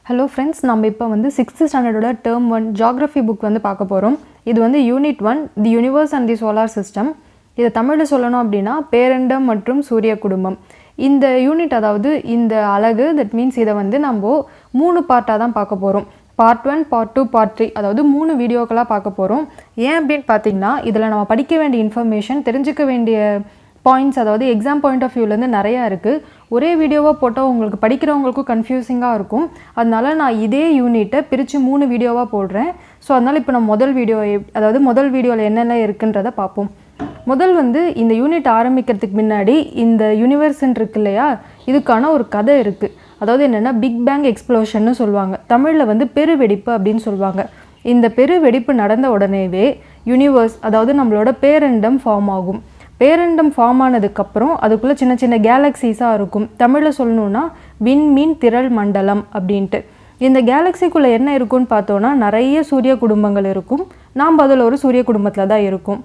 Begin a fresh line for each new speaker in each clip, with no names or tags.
Hello friends, நம்ம இப்போ வந்து 6th ஸ்டாண்டர்டோட டேர்ம் 1 ஜியாகிரஃபி புக் வந்து பார்க்க போகிறோம். இது வந்து unit 1 the universe and the solar system. இதை தமிழில் சொல்லணும் அப்படின்னா பேரண்டம் மற்றும் சூரிய குடும்பம். இந்த யூனிட், அதாவது இந்த அலகு, தட் மீன்ஸ் இதை வந்து நம்ம 3 பார்ட்டாக தான் பார்க்க போகிறோம். பார்ட் 1, பார்ட் 2, பார்ட் 3, அதாவது 3 வீடியோக்களாக பார்க்க போகிறோம். ஏன் அப்படின்னு பார்த்தீங்கன்னா, இதில் நம்ம படிக்க வேண்டிய இன்ஃபர்மேஷன், தெரிஞ்சுக்க வேண்டிய பாயிண்ட்ஸ், அதாவது எக்ஸாம் பாயிண்ட் ஆஃப் வியூலேருந்து நிறையா இருக்குது. ஒரே வீடியோவாக போட்டால் உங்களுக்கு படிக்கிறவங்களுக்கும் கன்ஃபியூசிங்காக இருக்கும். அதனால நான் இதே யூனிட்டை பிரித்து 3 வீடியோவாக போடுறேன். ஸோ அதனால் இப்போ நான் முதல் வீடியோவில் என்னென்ன இருக்குன்றதை பார்ப்போம். முதல் வந்து இந்த யூனிட் ஆரம்பிக்கிறதுக்கு முன்னாடி இந்த யூனிவர்ஸ்ன்னு இருக்கு இல்லையா, இதுக்கான ஒரு கதை இருக்குது. அதாவது என்னென்னா, பிக் பேங் எக்ஸ்ப்ளோஷன்னு சொல்லுவாங்க. தமிழில் வந்து பெருவெடிப்பு அப்படின்னு சொல்லுவாங்க. இந்த பெருவெடிப்பு நடந்த உடனேவே யூனிவர்ஸ், அதாவது நம்மளோட பேரண்டம் ஃபார்ம் ஆகும். பேரண்டம் ஃபார்ம் ஆனதுக்கப்புறம் அதுக்குள்ளே சின்ன சின்ன கேலக்ஸிஸாக இருக்கும். தமிழில் சொல்லணுன்னா விண்மீன் திரள் மண்டலம் அப்படின்ட்டு. இந்த கேலக்ஸிக்குள்ளே என்ன இருக்குன்னு பார்த்தோன்னா, நிறைய சூரிய குடும்பங்கள் இருக்கும். நாம் அதில் ஒரு சூரிய குடும்பத்தில் தான் இருக்கும்.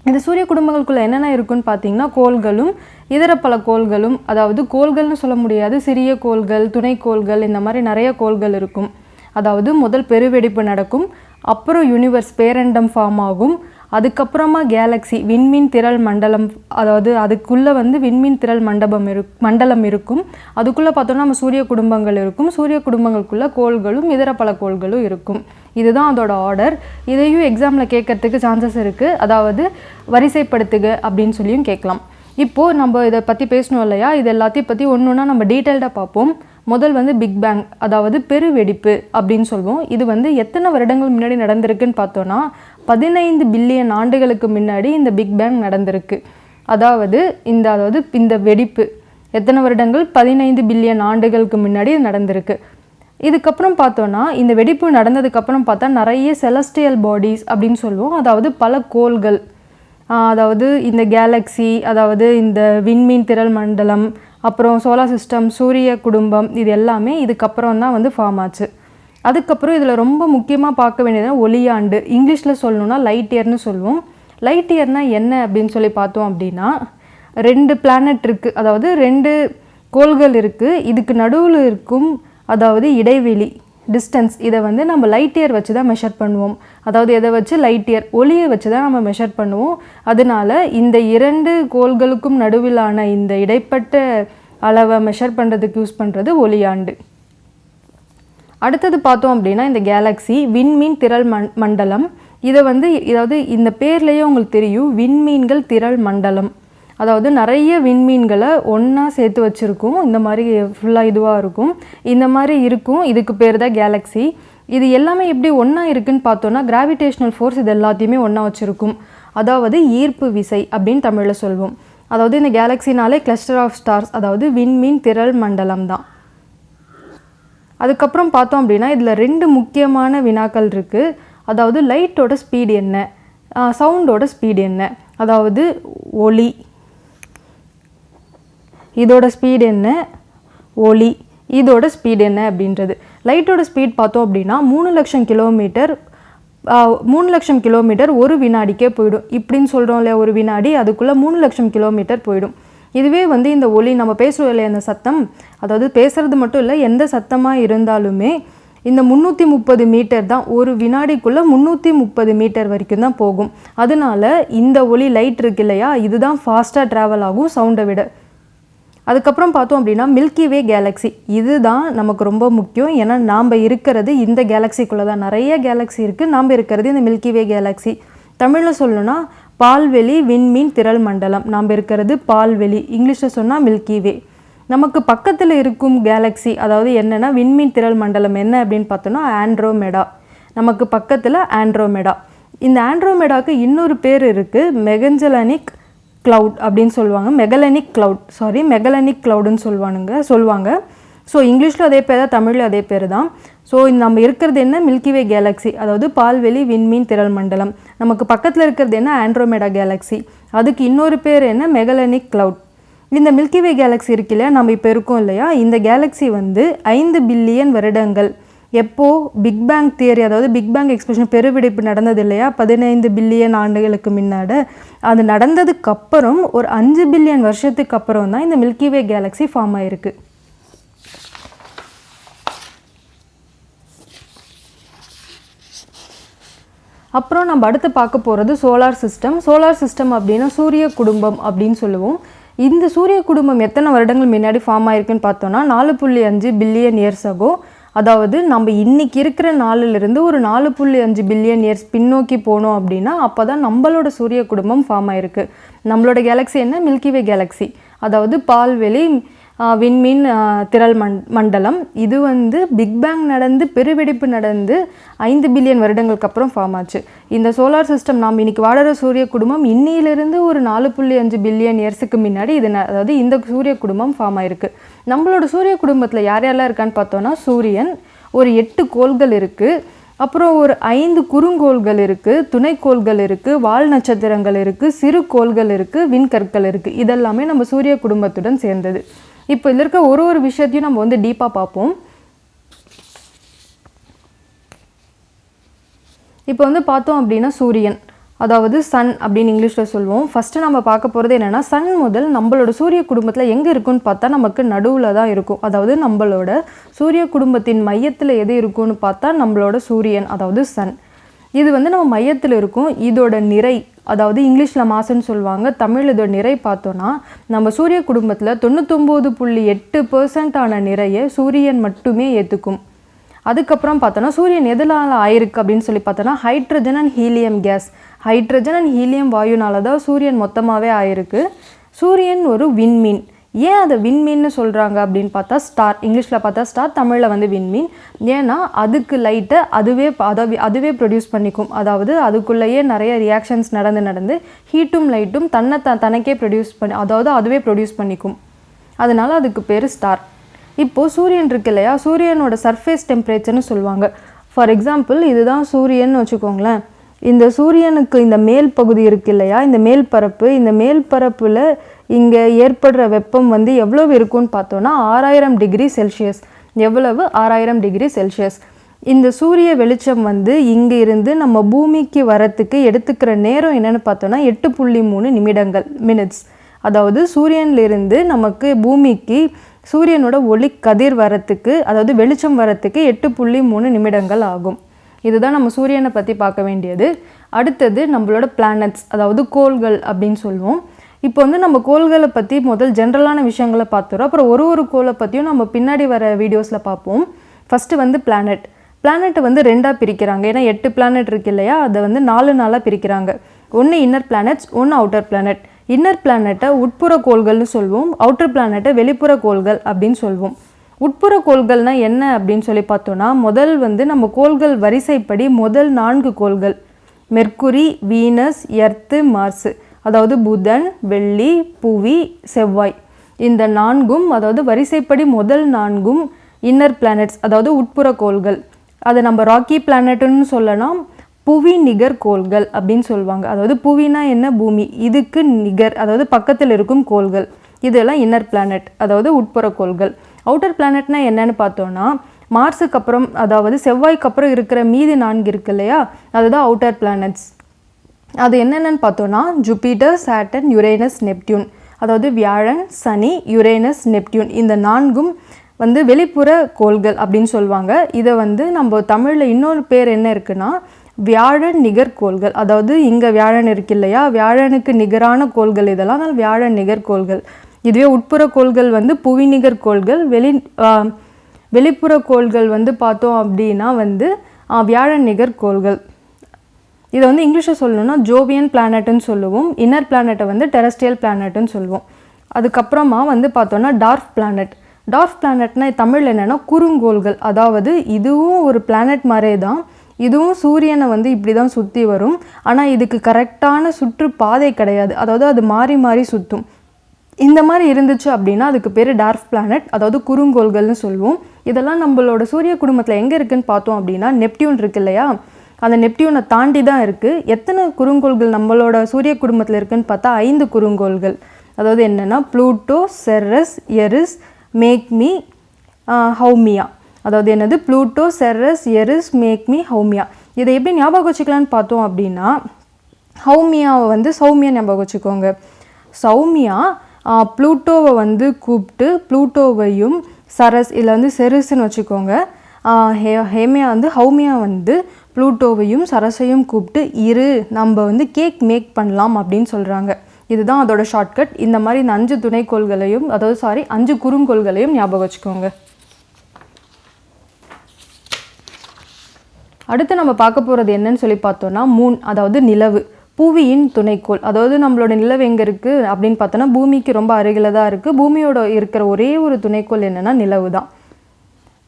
இந்த சூரிய குடும்பங்களுக்குள்ளே என்னென்ன இருக்குன்னு பார்த்தீங்கன்னா, கோள்களும் இதர பல கோள்களும், அதாவது கோள்கள்னு சொல்ல முடியாது, சிறிய கோள்கள், துணைக்கோள்கள், இந்த மாதிரி நிறைய கோள்கள் இருக்கும். அதாவது முதல் பெருவெடிப்பு நடக்கும், அப்புறம் யூனிவர்ஸ் பேரண்டம் ஃபார்ம் ஆகும், அதுக்கப்புறமா கேலக்ஸி விண்மீன் திரள் மண்டலம், அதாவது அதுக்குள்ளே வந்து விண்மீன் திரள் மண்டலம் இருக்கும். அதுக்குள்ளே பார்த்தோன்னா நம்ம சூரிய குடும்பங்கள் இருக்கும். சூரிய குடும்பங்களுக்குள்ளே கோள்களும் இதர பல கோள்களும் இருக்கும். இதுதான் அதோட ஆர்டர். இதையும் எக்ஸாமில் கேட்கறதுக்கு சான்சஸ் இருக்குது. அதாவது வரிசைப்படுத்துக அப்படின்னு சொல்லியும் கேட்கலாம். இப்போது நம்ம இதை பற்றி பேசணும் இல்லையா, இது எல்லாத்தையும் பற்றி ஒன்றுன்னா நம்ம டீட்டெயில்டாக பார்ப்போம். முதல் வந்து பிக் பேங், அதாவது பெருவெடிப்பு அப்படின்னு சொல்லுவோம். இது வந்து எத்தனை வருடங்கள் முன்னாடி நடந்திருக்குன்னு பார்த்தோன்னா, 15 பில்லியன் ஆண்டுகளுக்கு முன்னாடி இந்த பிக் பேங் நடந்திருக்கு. அதாவது இந்த வெடிப்பு எத்தனை வருடங்கள், 15 பில்லியன் ஆண்டுகளுக்கு முன்னாடி நடந்திருக்கு. இதுக்கப்புறம் பார்த்தோன்னா, இந்த வெடிப்பு நடந்ததுக்கப்புறம் பார்த்தா நிறைய செலஸ்டியல் பாடிஸ் அப்படின்னு சொல்லுவோம். அதாவது பல கோள்கள், அதாவது இந்த கேலக்ஸி, அதாவது இந்த விண்மீன் திரள் மண்டலம், அப்புறம் சோலார் சிஸ்டம், சூரிய குடும்பம், இது எல்லாமே இதுக்கப்புறம் தான் வந்து ஃபார்ம் ஆச்சு. அதுக்கப்புறம் இதில் ரொம்ப முக்கியமாக பார்க்க வேண்டியது ஒளியாண்டு. இங்கிலீஷில் சொல்லணுன்னா லைட் இயர்னு சொல்லுவோம். லைட் இயர்னால் என்ன அப்படின்னு சொல்லி பார்த்தோம் அப்படின்னா, 2 பிளானட் இருக்குது, அதாவது 2 கோள்கள் இருக்குது. இதுக்கு நடுவில் இருக்கும் அதாவது இடைவெளி, டிஸ்டன்ஸ், இதை வந்து நம்ம லைட் இயர் வச்சு தான் மெஷர் பண்ணுவோம். அதாவது எதை வச்சு, லைட் இயர், ஒளியை வச்சு தான் நம்ம மெஷர் பண்ணுவோம். அதனால இந்த 2 கோள்களுக்கும் நடுவிலான இந்த இடைப்பட்ட அளவை மெஷர் பண்ணுறதுக்கு யூஸ் பண்ணுறது ஒளியாண்டு. அடுத்தது பார்த்தோம் அப்படின்னா, இந்த கேலக்ஸி விண்மீன் திரள் மண்டலம். இதை வந்து இந்த பேர்லேயே உங்களுக்கு தெரியும், விண்மீன்கள் திரள் மண்டலம். அதாவது நிறைய விண்மீன்களை ஒன்றா சேர்த்து வச்சுருக்கும். இந்த மாதிரி ஃபுல்லாக இதுவாக இருக்கும், இந்த மாதிரி இருக்கும். இதுக்கு பேர் தான் கேலக்ஸி. இது எல்லாமே எப்படி ஒன்றா இருக்குதுன்னு பார்த்தோன்னா, கிராவிடேஷ்னல் ஃபோர்ஸ் இது எல்லாத்தையுமே ஒன்றா வச்சுருக்கும். அதாவது ஈர்ப்பு விசை அப்படின்னு தமிழில் சொல்வோம். அதாவது இந்த கேலக்ஸினாலே கிளஸ்டர் ஆஃப் ஸ்டார்ஸ், அதாவது விண்மீன் திரள் மண்டலம் தான். அதுக்கப்புறம் பார்த்தோம் அப்படின்னா, இதில் 2 முக்கியமான வினாக்கள் இருக்குது. அதாவது லைட்டோட ஸ்பீடு என்ன, சவுண்டோட ஸ்பீடு என்ன, அதாவது ஒளி இதோட ஸ்பீடு என்ன, ஒளி இதோட ஸ்பீடு என்ன அப்படின்றது. லைட்டோட ஸ்பீட் பார்த்தோம் அப்படின்னா 3 லட்சம் கிலோமீட்டர் ஒரு வினாடிக்கே போயிடும். இப்படின்னு சொல்கிறோம் இல்லையா, ஒரு வினாடி, அதுக்குள்ளே 3 லட்சம் கிலோமீட்டர் போயிடும். இதுவே வந்து இந்த ஒளி, நம்ம பேசுகிறோம் இல்லையா, அந்த சத்தம், அதாவது பேசுகிறது மட்டும் இல்லை, எந்த சத்தமாக இருந்தாலுமே இந்த 330 மீட்டர் தான், ஒரு வினாடிக்குள்ளே 330 மீட்டர் வரைக்கும் தான் போகும். அதனால இந்த ஒளி, லைட் இருக்கு இல்லையா, இதுதான் ஃபாஸ்ட்டாக ட்ராவல் ஆகும் சவுண்டை விட. அதுக்கப்புறம் பார்த்தோம் அப்படின்னா மில்கி வே கேலக்ஸி, இதுதான் நமக்கு ரொம்ப முக்கியம். ஏன்னா நாம் இருக்கிறது இந்த கேலக்ஸிக்குள்ளே தான். நிறைய கேலக்ஸி இருக்குது, நாம் இருக்கிறது இந்த மில்கி வே கேலக்ஸி. தமிழில் சொல்லணும்னா பால்வெளி விண்மீன் திரள் மண்டலம். நாம் இருக்கிறது பால்வெளி, இங்கிலீஷில் சொன்னால் மில்கி வே. நமக்கு பக்கத்தில் இருக்கும் கேலக்ஸி, அதாவது என்னென்னா விண்மீன் திரள் மண்டலம் என்ன அப்படின்னு பார்த்தோன்னா ஆண்ட்ரோமெடா. நமக்கு பக்கத்தில் ஆண்ட்ரோமெடா. இந்த ஆண்ட்ரோமெடாவுக்கு இன்னொரு பேர் இருக்குது, மெகஞ்சலனிக் கிளவுட் அப்படின்னு சொல்லுவாங்க. மெகலனிக் கிளவுடுன்னு சொல்லுவாங்க. ஸோ இங்கிலீஷில் அதே பேர் தான், தமிழ்லையும் அதே பேர் தான். ஸோ நம்ம இருக்கிறது என்ன, மில்கி வே கேலக்ஸி, அதாவது பால்வெளி விண்மீன் திரள் மண்டலம். நமக்கு பக்கத்தில் இருக்கிறது என்ன, ஆண்ட்ரோமெடா கேலக்ஸி. அதுக்கு இன்னொரு பேர் என்ன, மெகலனிக் கிளவுட். இந்த மில்கி வே கேலக்ஸி இருக்கு இல்லையா, நம்ம இப்போ இருக்கோம் இல்லையா, இந்த கேலக்ஸி வந்து 5 பில்லியன் வருடங்கள், எப்போது பிக் பேங் தியரி, அதாவது பிக் பேங் எக்ஸ்ப்ளோஷன், பெருவெடிப்பு நடந்தது இல்லையா 15 பில்லியன் ஆண்டுகளுக்கு முன்னாடி, அது நடந்ததுக்கப்புறம் ஒரு 5 பில்லியன் வருஷத்துக்கு அப்புறம் தான் இந்த மில்கி வே கேலக்ஸி ஃபார்ம் ஆகிருக்கு. அப்புறம் நம்ம அடுத்து பார்க்க போகிறது சோலார் சிஸ்டம். சோலார் சிஸ்டம் அப்படின்னா சூரிய குடும்பம் அப்படின்னு சொல்லுவோம். இந்த சூரிய குடும்பம் எத்தனை வருடங்கள் முன்னாடி ஃபார்ம் ஆயிருக்குன்னு பார்த்தோன்னா 4.5 பில்லியன் இயர்ஸ் ஆகும். அதாவது நம்ம இன்றைக்கி இருக்கிற நாளிலிருந்து ஒரு 4.5 பில்லியன் இயர்ஸ் பின்னோக்கி போனோம் அப்படின்னா அப்போ தான் நம்மளோட சூரிய குடும்பம் ஃபார்ம் ஆயிருக்கு. நம்மளோட கேலக்ஸி என்ன? Milky Way Galaxy. அதாவது பால்வெளி விண்மீன் திரள் மண்டலம். இது வந்து பிக் பேங் நடந்து பெருவெடிப்பு நடந்து 5 பில்லியன் வருடங்களுக்கு அப்புறம் ஃபார்ம் ஆச்சு. இந்த சோலார் சிஸ்டம் நாம் இன்றைக்கி வாடுற சூரிய குடும்பம் இன்னிலிருந்து ஒரு 4.5 பில்லியன் இயர்ஸுக்கு முன்னாடி அதாவது இந்த சூரிய குடும்பம் ஃபார்ம் ஆயிருக்கு. நம்மளோட சூரிய குடும்பத்தில் யார் யாரெல்லாம் இருக்கான்னு பார்த்தோன்னா சூரியன், ஒரு 8 கோள்கள் இருக்குது, அப்புறம் ஒரு 5 குறுங்கோள்கள் இருக்குது, துணைக்கோள்கள் இருக்குது, வால் நட்சத்திரங்கள் இருக்குது, சிறு கோள்கள் இருக்குது, விண்கற்கள் இருக்குது. இதெல்லாமே நம்ம சூரிய குடும்பத்துடன் சேர்ந்தது. இப்போ இதில் இருக்க ஒரு விஷயத்தையும் நம்ம வந்து டீப்பாக பார்ப்போம். இப்போ வந்து பார்த்தோம் அப்படின்னா சூரியன், அதாவது சன் அப்படின்னு இங்கிலீஷில் சொல்லுவோம். ஃபஸ்ட்டு நம்ம பார்க்க போகிறது என்னென்னா, சன் முதல் நம்மளோட சூரிய குடும்பத்தில் எங்கே இருக்குன்னு பார்த்தா நமக்கு நடுவில் தான் இருக்கும். அதாவது நம்மளோட சூரிய குடும்பத்தின் மையத்தில் எது இருக்குன்னு பார்த்தா நம்மளோட சூரியன், அதாவது சன். இது வந்து நம்ம மையத்தில் இருக்கும். இதோட நிறை, அதாவது இங்கிலீஷில் மாசுன்னு சொல்லுவாங்க, தமிழ் இதோட நிறை பார்த்தோன்னா நம்ம சூரிய குடும்பத்தில் 99.8% நிறைய சூரியன் மட்டுமே ஏற்றுக்கும். அதுக்கப்புறம் பார்த்தோன்னா சூரியன் எதனால் ஆயிருக்கு அப்படின்னு சொல்லி பார்த்தோன்னா hydrogen and helium gas, hydrogen and helium வாயுனால தான் சூரியன் மொத்தமாகவே ஆயிருக்கு. சூரியன் ஒரு விண்மீன். ஏன் அதை விண்மீன்னு சொல்கிறாங்க அப்படின்னு பார்த்தா ஸ்டார், இங்கிலீஷில் பார்த்தா ஸ்டார், தமிழில் வந்து விண்மீன். ஏன்னா அதுக்கு லைட்டை அதுவே ப்ரொடியூஸ் பண்ணிக்கும். அதாவது அதுக்குள்ளேயே நிறைய ரியாக்ஷன்ஸ் நடந்து ஹீட்டும் லைட்டும் தனக்கே ப்ரொடியூஸ் அதாவது அதுவே ப்ரொடியூஸ் பண்ணிக்கும். அதனால அதுக்கு பேர் ஸ்டார். இப்போது சூரியன் இருக்கு இல்லையா, சூரியனோட சர்ஃபேஸ் டெம்பரேச்சர்னு சொல்லுவாங்க. ஃபார் எக்ஸாம்பிள் இதுதான் சூரியன் வச்சுக்கோங்களேன். இந்த சூரியனுக்கு இந்த மேல் பகுதி இருக்குது இல்லையா, இந்த மேல் பரப்பில் இங்கே ஏற்படுற வெப்பம் வந்து எவ்வளவு இருக்குன்னு பார்த்தோன்னா 6000 டிகிரி செல்சியஸ். எவ்வளவு? 6000 டிகிரி செல்சியஸ். இந்த சூரிய வெளிச்சம் வந்து இங்கே இருந்து நம்ம பூமிக்கு வரத்துக்கு எடுத்துக்கிற நேரம் என்னென்னு பார்த்தோன்னா 8.3 நிமிடங்கள், மினிட்ஸ். அதாவது சூரியனிலிருந்து நமக்கு பூமிக்கு சூரியனோட ஒளி கதிர் வரத்துக்கு, அதாவது வெளிச்சம் வரத்துக்கு 8.3 நிமிடங்கள் ஆகும். இதுதான் நம்ம சூரியனை பற்றி பார்க்க வேண்டியது. அடுத்தது நம்மளோட பிளானட்ஸ், அதாவது கோள்கள் அப்படின்னு சொல்லுவோம். இப்போ வந்து நம்ம கோள்களை பற்றி முதல் ஜென்ரலான விஷயங்களை பார்த்துறோம். அப்புறம் ஒரு கோளை பற்றியும் நம்ம பின்னாடி வர வீடியோஸில் பார்ப்போம். ஃபஸ்ட்டு வந்து பிளானட்டை வந்து 2ஆக பிரிக்கிறாங்க. ஏன்னா 8 பிளானட் இருக்கு இல்லையா, அதை வந்து 4 நாளாக பிரிக்கிறாங்க. ஒன்று இன்னர் பிளானட்ஸ், ஒன்று அவுட்டர் பிளானட். இன்னர் பிளானட்டை உட்புற கோள்கள்னு சொல்லுவோம், அவுட்டர் பிளானட்டை வெளிப்புற கோள்கள் அப்படின்னு சொல்லுவோம். உட்புற கோள்கள்னால் என்ன அப்படின்னு சொல்லி பார்த்தோன்னா, முதல் வந்து நம்ம கோள்கள் வரிசைப்படி முதல் 4 கோள்கள் மெர்க்குரி, வீனஸ், எர்த்து, மார்ஸு, அதாவது புதன், வெள்ளி, புவி, செவ்வாய். இந்த 4ம் அதாவது வரிசைப்படி முதல் 4ம் இன்னர் பிளானட்ஸ், அதாவது உட்புற கோள்கள். அதை நம்ம ராக்கி பிளானட்டுன்னு சொல்லலாம், புவி நிகர் கோள்கள் அப்படின்னு சொல்லுவாங்க. அதாவது புவினா என்ன? பூமி. இதுக்கு நிகர், அதாவது பக்கத்தில் இருக்கும் கோள்கள். இதெல்லாம் இன்னர் பிளானட், அதாவது உட்புற கோள்கள். அவுட்டர் பிளானட்னா என்னன்னு பார்த்தோன்னா, மார்ஸுக்கு அப்புறம், அதாவது செவ்வாய்க்கு அப்புறம் இருக்கிற மீதி 4 இருக்கு இல்லையா, அதுதான் அவுட்டர் பிளானட்ஸ். அது என்னென்னு பார்த்தோன்னா ஜூபிட்டர், சாட்டர்ன், யுரேனஸ், நெப்டியூன். அதாவது வியாழன், சனி, யுரேனஸ், நெப்டியூன். இந்த 4ம் வந்து வெளிப்புற கோள்கள் அப்படின்னு சொல்லுவாங்க. இதை வந்து நம்ம தமிழில் இன்னொரு பேர் என்ன இருக்குன்னா வியாழன் நிகர் கோள்கள். அதாவது இங்கே வியாழன் இருக்கு இல்லையா, வியாழனுக்கு நிகரான கோள்கள் இதெல்லாம், அதனால் வியாழன் நிகர் கோள்கள். இதுவே உட்புற கோள்கள் வந்து புவி நிகர் கோள்கள். வெளிப்புற கோள்கள் வந்து பார்த்தோம் அப்படின்னா வந்து வியாழன் நிகர் கோள்கள். இதை வந்து இங்கிலீஷில் சொல்லணும்னா ஜோவியன் பிளானட்டுன்னு சொல்லுவோம். இன்னர் பிளானட்டை வந்து டெரஸ்ட்ரியல் பிளானட்டுன்னு சொல்லுவோம். அதுக்கப்புறமா வந்து பார்த்தோன்னா டார்ஃப் பிளானட். டார்ஃப் பிளானட்னா தமிழ் என்னென்னா குறுங்கோள்கள். அதாவது இதுவும் ஒரு பிளானட் மாதிரியே தான், இதுவும் சூரியனை வந்து இப்படி தான் சுற்றி வரும். ஆனால் இதுக்கு கரெக்டான சுற்றுப்பாதை கிடையாது, அதாவது அது மாறி மாறி சுற்றும். இந்த மாதிரி இருந்துச்சு அப்படின்னா அதுக்கு பேர் டார்ஃப் பிளானட், அதாவது குறுங்கோள்கள்னு சொல்லுவோம். இதெல்லாம் நம்மளோட சூரிய குடும்பத்தில் எங்கே இருக்குதுன்னு பார்த்தோம் அப்படின்னா நெப்டியூன் இருக்கு இல்லையா, அந்த நெப்டியூனை தாண்டி தான் இருக்குது. எத்தனை குறுங்கோள்கள் நம்மளோட சூரிய குடும்பத்தில் இருக்குதுன்னு பார்த்தா 5 குறுங்கோள்கள். அதாவது என்னென்னா ப்ளூட்டோ, செரஸ், எரிஸ், மேக்மி, ஹவுமியா. அதாவது என்னது? Pluto, Ceres, எரிஸ், மேக்மி, ஹவுமியா. இதை எப்படி ஞாபகம் வச்சுக்கலான்னு பார்த்தோம் அப்படின்னா, ஹவுமியாவை வந்து சௌமியா ஞாபகம் வச்சுக்கோங்க. சௌமியா ப்ளூட்டோவை வந்து கூப்பிட்டு ப்ளூட்டோவையும், சரஸ் இதில் வந்து செரிஸ்ன்னு வச்சுக்கோங்க, ஹவுமியா வந்து ப்ளூட்டோவையும் சரஸையும் கூப்பிட்டு நம்ம வந்து கேக் மேக் பண்ணலாம் அப்படின்னு சொல்கிறாங்க. இதுதான் அதோட ஷார்ட்கட். இந்த மாதிரி இந்த 5 துணைக்கோள்களையும் அதாவது 5 குறுங்கோள்களையும் ஞாபகம் வச்சுக்கோங்க. அடுத்து நம்ம பார்க்க போகிறது என்னன்னு சொல்லி பார்த்தோன்னா மூன், அதாவது நிலவு, புவியின் துணைக்கோள். அதாவது நம்மளோட நிலவு எங்கே இருக்குது அப்படின்னு பார்த்தோன்னா பூமிக்கு ரொம்ப அருகில் தான் இருக்குது. பூமியோட இருக்கிற ஒரே ஒரு துணைக்கோள் என்னென்னா நிலவு தான்.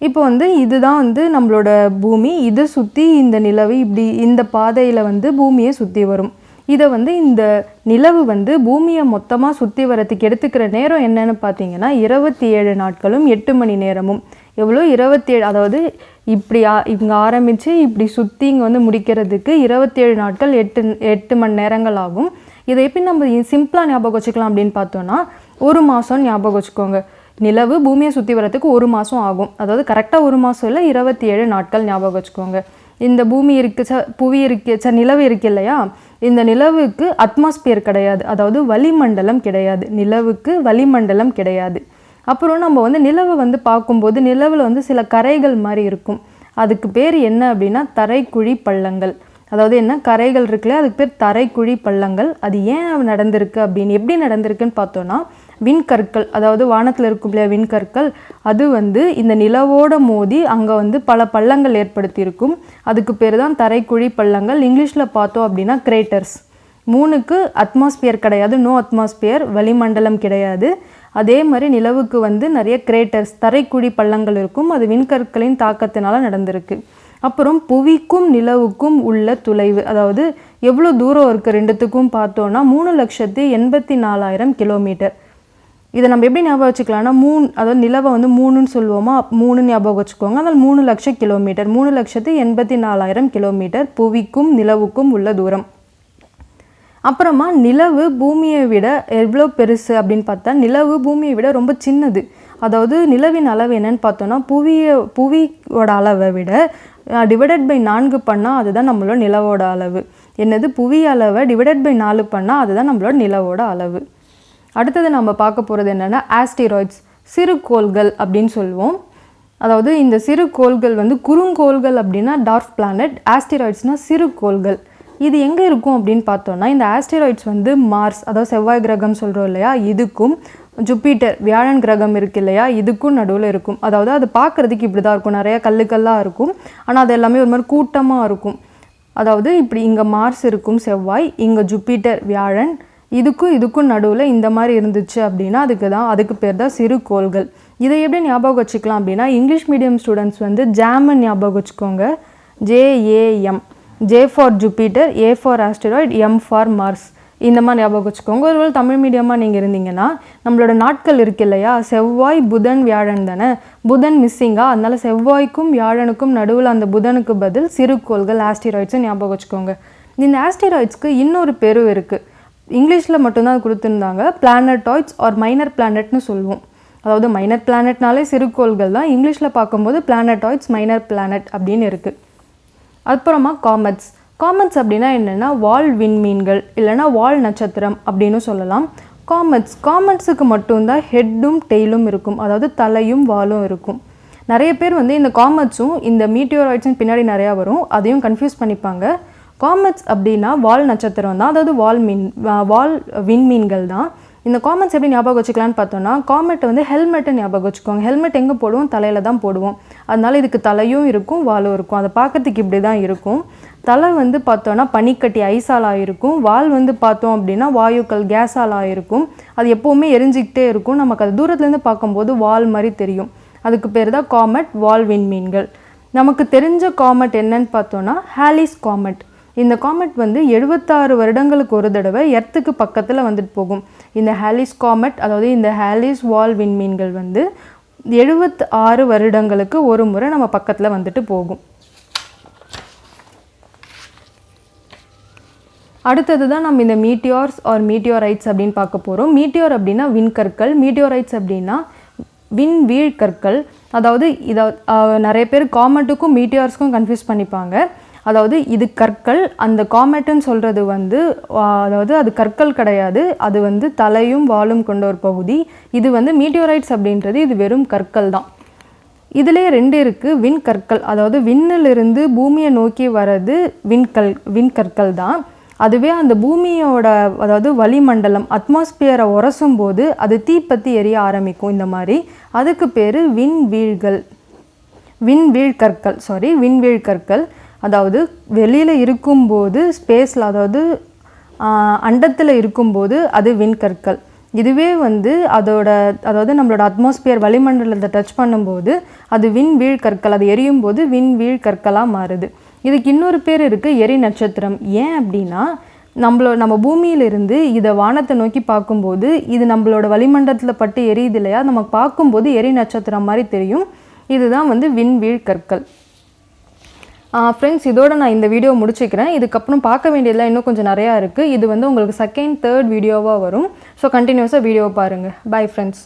இப்போ வந்து இதுதான் வந்து நம்மளோட பூமி. இதை சுற்றி இந்த நிலவு இப்படி இந்த பாதையில் வந்து பூமியை சுற்றி வரும். இதை வந்து இந்த நிலவு வந்து பூமியை மொத்தமாக சுற்றி வரத்துக்கு எடுத்துக்கிற நேரம் என்னன்னு பார்த்தீங்கன்னா 27 நாட்களும் 8 மணி நேரமும். எவ்வளோ 27, அதாவது இப்படி இங்கே ஆரம்பித்து இப்படி சுற்றி இங்கே வந்து முடிக்கிறதுக்கு 27 நாட்கள் 8 மணி நேரங்கள் ஆகும். இதை எப்படி நம்ம சிம்பிளாக ஞாபகம் வச்சுக்கலாம் அப்படின்னு பார்த்தோன்னா 1 மாதம் ஞாபகம் வச்சுக்கோங்க. நிலவு பூமியை சுற்றி வரத்துக்கு 1 மாதம் ஆகும். அதாவது கரெக்டாக 1 மாதம் இல்லை, 27 நாட்கள் ஞாபகம் வச்சுக்கோங்க. இந்த பூமி நிலவு இருக்கு இல்லையா, இந்த நிலவுக்கு அட்மாஸ்பியர் கிடையாது, அதாவது வளிமண்டலம் கிடையாது. நிலவுக்கு வளிமண்டலம் கிடையாது. அப்புறம் நம்ம வந்து நிலவை வந்து பார்க்கும்போது நிலவில் வந்து சில கரைகள் மாதிரி இருக்கும். அதுக்கு பேர் என்ன அப்படின்னா தரைக்குழி பள்ளங்கள். அதாவது என்ன, கரைகள் இருக்குல்ல, அதுக்கு பேர் தரைக்குழி பள்ளங்கள். அது ஏன் நடந்திருக்கு அப்படின்னு எப்படி நடந்திருக்குன்னு பார்த்தோன்னா விண்கற்கள், அதாவது வானத்தில் இருக்கும் இல்லையா விண்கற்கள், அது வந்து இந்த நிலவோட மோதி அங்கே வந்து பல பள்ளங்கள் ஏற்படுத்தியிருக்கும். அதுக்கு பேர் தான் தரைக்குழி பள்ளங்கள். இங்கிலீஷில் பார்த்தோம் அப்படின்னா கிரேட்டர்ஸ். மூணுக்கு அட்மாஸ்பியர் கிடையாது, நோ அட்மாஸ்பியர், வளிமண்டலம் கிடையாது. அதே மாதிரி நிலவுக்கு வந்து நிறைய கிரேட்டர்ஸ், தரைக்குழி பள்ளங்கள் இருக்கும். அது விண்கற்களின் தாக்கத்தினால நடந்திருக்கு. அப்புறம் புவிக்கும் நிலவுக்கும் உள்ள தொலைவு, அதாவது எவ்வளோ தூரம் இருக்குது ரெண்டுத்துக்கும் பார்த்தோன்னா 3,84,000 கிலோமீட்டர். இதை நம்ம எப்படி ஞாபகம் வச்சுக்கலாம்னா அதாவது நிலவை வந்து 3ன்னு சொல்லுவோமா, 3 ஞாபகம் வச்சுக்கோங்க. அதனால் 3 லட்சம் கிலோமீட்டர், 3,84,000 கிலோமீட்டர் புவிக்கும் நிலவுக்கும் உள்ள தூரம். அப்புறமா நிலவு பூமியை விட எவ்வளோ பெருசு அப்படின்னு பார்த்தா நிலவு பூமியை விட ரொம்ப சின்னது. அதாவது நிலவின் அளவு என்னன்னு பார்த்தோன்னா புவியோட அளவை விட டிவைடட் பை 4 பண்ணால் அதுதான் நம்மளோட நிலவோட அளவு. என்னது, புவி அளவை டிவைடட் பை 4 பண்ணால் அதுதான் நம்மளோட நிலவோட அளவு. அடுத்தது நம்ம பார்க்க போகிறது என்னென்னா ஆஸ்டிராய்ட்ஸ், சிறுகோள்கள் அப்படின்னு சொல்லுவோம். அதாவது இந்த சிறுகோள்கள் வந்து குறுங்கோள்கள் அப்படின்னா டார்க் பிளானட், ஆஸ்டிராய்ட்ஸ்னால் சிறுகோள்கள். இது எங்கே இருக்கும் அப்படின்னு பார்த்தோன்னா இந்த ஆஸ்டிராய்ட்ஸ் வந்து மார்ஸ், அதாவது செவ்வாய் கிரகம் சொல்கிறோம் இல்லையா, இதுக்கும் ஜூபிட்டர் வியாழன் கிரகம் இருக்கு இல்லையா, இதுக்கும் நடுவில் இருக்கும். அதாவது அது பார்க்குறதுக்கு இப்படி தான் இருக்கும், நிறைய கல்லுக்கல்லாக இருக்கும். ஆனால் அது எல்லாமே ஒரு மாதிரி கூட்டமாக இருக்கும். அதாவது இப்படி இங்கே மார்ஸ் இருக்கும், செவ்வாய், இங்கே ஜூபிட்டர் வியாழன், இதுக்கும் நடுவில் இந்த மாதிரி இருந்துச்சு அப்படின்னா அதுக்கு பேர் தான் சிறுகோள்கள். இதை எப்படி ஞாபகம் வச்சுக்கலாம் அப்படின்னா இங்கிலீஷ் மீடியம் ஸ்டூடெண்ட்ஸ் வந்து ஜாமன் ஞாபகம் வச்சுக்கோங்க. JAM, J for Jupiter, A for asteroid, M for Mars. இந்த மாதிரி ஞாபகம் வச்சுக்கோங்க. ஒருவேளை தமிழ் மீடியமாக நீங்கள் இருந்தீங்கன்னா நம்மளோட நாட்கள் இருக்கு இல்லையா, செவ்வாய் புதன் வியாழன் தானே, புதன் மிஸ்ஸிங்கா, அதனால செவ்வாய்க்கும் வியாழனுக்கும் நடுவில் அந்த புதனுக்கு பதில் சிறுகோள்கள் ஆஸ்டிராய்ட்ஸை ஞாபகம் வச்சுக்கோங்க. இந்த ஆஸ்டிராய்ட்ஸ்க்கு இன்னொரு பேரும் இருக்குது, இங்கிலீஷில் மட்டும்தான் கொடுத்துருந்தாங்க. பிளானட்டாய்ட்ஸ் ஆர் மைனர் பிளானட்னு சொல்லுவோம். அதாவது மைனர் பிளானட்னாலே சிறுகோள்கள் தான், இங்கிலீஷில் பார்க்கும்போது பிளானட்டாய்ட்ஸ் மைனர் பிளானட் அப்படின்னு இருக்குது. அப்புறமா காமெட்ஸ் அப்படின்னா என்னென்னா வால் விண்மீன்கள் இல்லைனா வால் நட்சத்திரம் அப்படின்னு சொல்லலாம். காமெட்ஸுக்கு மட்டும்தான் ஹெட்டும் டெய்லும் இருக்கும், அதாவது தலையும் வாலும் இருக்கும். நிறைய பேர் வந்து இந்த காமெட்ஸும் இந்த மீட்டியோராய்ட்ஸும் பின்னாடி நிறையா வரும், அதையும் கன்ஃபியூஸ் பண்ணிப்பாங்க. காமெட்ஸ் அப்படின்னா வால் நட்சத்திரம் தான், அதாவது வால் விண்மீன்கள் தான். இந்த காமெட்ஸ் எப்படி ஞாபகம் வச்சுக்கலான்னு பார்த்தோன்னா காமெட் வந்து ஹெல்மெட்டை ஞாபகம் வச்சுக்கோங்க. ஹெல்மெட் எங்கே போடுவோம், தலையில் தான் போடுவோம். அதனால இதுக்கு தலையும் இருக்கும் வாலும் இருக்கும். அதை பார்க்கறதுக்கு இப்படி தான் இருக்கும். தலை வந்து பார்த்தோன்னா பனிக்கட்டி ஐஸால் ஆகிருக்கும். வால் வந்து பார்த்தோம் அப்படின்னா வாயுக்கள் கேஸால் ஆகிருக்கும். அது எப்போவுமே எரிஞ்சிக்கிட்டே இருக்கும். நமக்கு அது தூரத்துலேருந்து பார்க்கும்போது வால் மாதிரி தெரியும். அதுக்கு பேர் தான் காமெட், வால் விண்மீன்கள். நமக்கு தெரிஞ்ச காமெட் என்னன்னு பார்த்தோன்னா ஹாலிஸ் காமெட். இந்த காமெட் வந்து 76 வருடங்களுக்கு ஒரு தடவை எர்த்துக்கு பக்கத்தில் வந்துட்டு போகும். இந்த ஹாலிஸ் காமெட், அதாவது இந்த ஹாலிஸ் வால் விண்மீன்கள் வந்து 76 வருடங்களுக்கு ஒரு முறை நம்ம பக்கத்தில் வந்துட்டு போகும். அடுத்தது தான் நம்ம இந்த மீட்டியார்ஸ் ஆர் மீட்டியோரைட்ஸ் அப்படின்னு பார்க்க போகிறோம். மீட்டியோர் அப்படின்னா விண்கற்கள், மீட்டியோரைட்ஸ் அப்படின்னா விண்வீழ் கற்கள். அதாவது இதை நிறைய பேர் காமெட்டுக்கும் மீட்டியார்ஸ்க்கும் கன்ஃபியூஸ் பண்ணிப்பாங்க. அதாவது இது கற்கள், அந்த காமெட்டுன்னு சொல்கிறது வந்து அதாவது அது கற்கள் கிடையாது, அது வந்து தலையும் வாலும் கொண்ட ஒரு பகுதி. இது வந்து மீட்டியோரைட்ஸ் அப்படின்றது இது வெறும் கற்கள் தான். இதிலே 2 இருக்குது. விண்கற்கள், அதாவது விண்ணிலிருந்து பூமியை நோக்கி வர்றது விண்கற்கள் தான். அதுவே அந்த பூமியோட அதாவது வளிமண்டலம் அட்மாஸ்பியரை உரசும் போது அது தீப்பற்றி எரிய ஆரம்பிக்கும். இந்த மாதிரி அதுக்கு பேர் விண்வீழ்கற்கள். அதாவது வெளியில் இருக்கும்போது ஸ்பேஸில், அதாவது அண்டத்தில் இருக்கும்போது அது விண்கற்கள். இதுவே வந்து அதாவது நம்மளோட அட்மாஸ்பியர் வளிமண்டலத்தை டச் பண்ணும்போது அது விண்வீழ்கற்கள். அது எரியும் போது விண்வீழ்கற்களாக மாறுது. இதுக்கு இன்னொரு பேர் இருக்குது, எரி நட்சத்திரம். ஏன் அப்படின்னா நம்ம பூமியிலிருந்து இதை வானத்தை நோக்கி பார்க்கும்போது இது நம்மளோட வளிமண்டலத்தில் பட்டு எரியுது இல்லையா, நம்ம பார்க்கும்போது எரி நட்சத்திரம் மாதிரி தெரியும். இதுதான் வந்து விண்வீழ்கற்கள். ஃப்ரெண்ட்ஸ், இதோட நான் இந்த வீடியோ முடிச்சுக்கிறேன். இதுக்கப்புறம் பார்க்க வேண்டியதெல்லாம் இன்னும் கொஞ்சம் நிறையா இருக்குது. இது வந்து உங்களுக்கு 2nd 3rd வீடியோவாக வரும். ஸோ கண்டினியூஸாக வீடியோவை பாருங்கள். Bye friends.